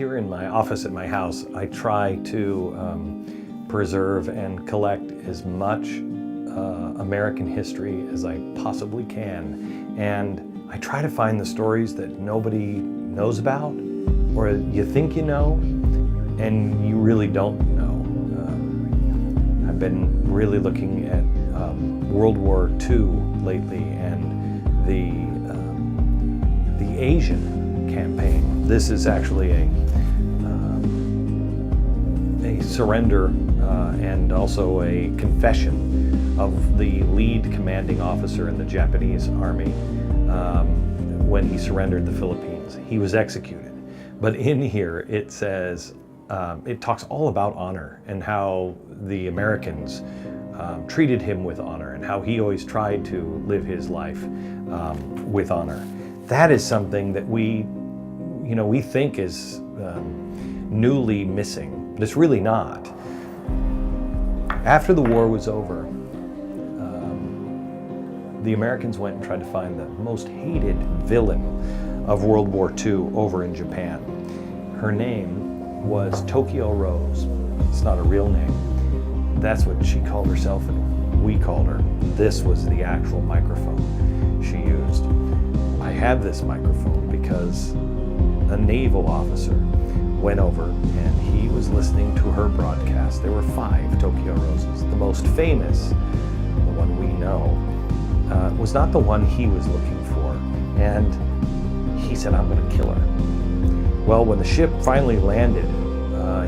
Here in my office at my house, I try to preserve and collect as much American history as I possibly can. And I try to find the stories that nobody knows about, or you think you know, and you really don't know. I've been really looking at World War II lately and the Asian campaign. This is actually a surrender and also a confession of the lead commanding officer in the Japanese army when he surrendered the Philippines. He was executed. But in here it says, it talks all about honor and how the Americans treated him with honor and how he always tried to live his life with honor. That is something that we think is newly missing, but it's really not. After the war was over, the Americans went and tried to find the most hated villain of World War II over in Japan. Her name was Tokyo Rose. It's not a real name. That's what she called herself, and we called her. This was the actual microphone she used. I have this microphone because a naval officer went over and he was listening to her broadcast. There were 5 Tokyo Roses. The most famous, the one we know, was not the one he was looking for. And he said, I'm going to kill her. Well, when the ship finally landed,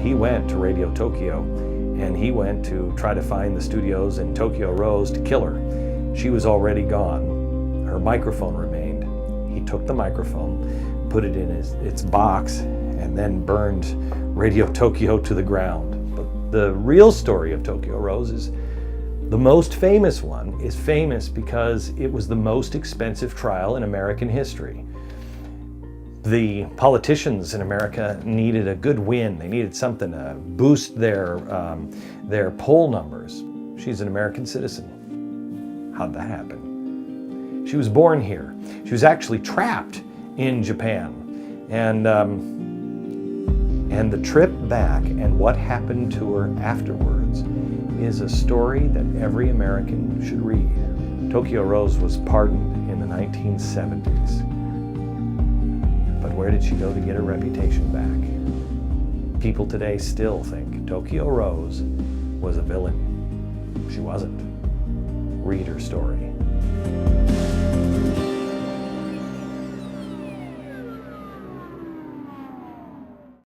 he went to Radio Tokyo and he went to try to find the studios in Tokyo Rose to kill her. She was already gone. Her microphone remained. He took the microphone, put it in its box, and then burned Radio Tokyo to the ground. But the real story of Tokyo Rose is the most famous one, is famous because it was the most expensive trial in American history. The politicians in America needed a good win. They needed something to boost their poll numbers. She's an American citizen. How'd that happen? She was born here. She was actually trapped in Japan. And the trip back and what happened to her afterwards is a story that every American should read. Tokyo Rose was pardoned in the 1970s. But where did she go to get her reputation back? People today still think Tokyo Rose was a villain. She wasn't. Read her story.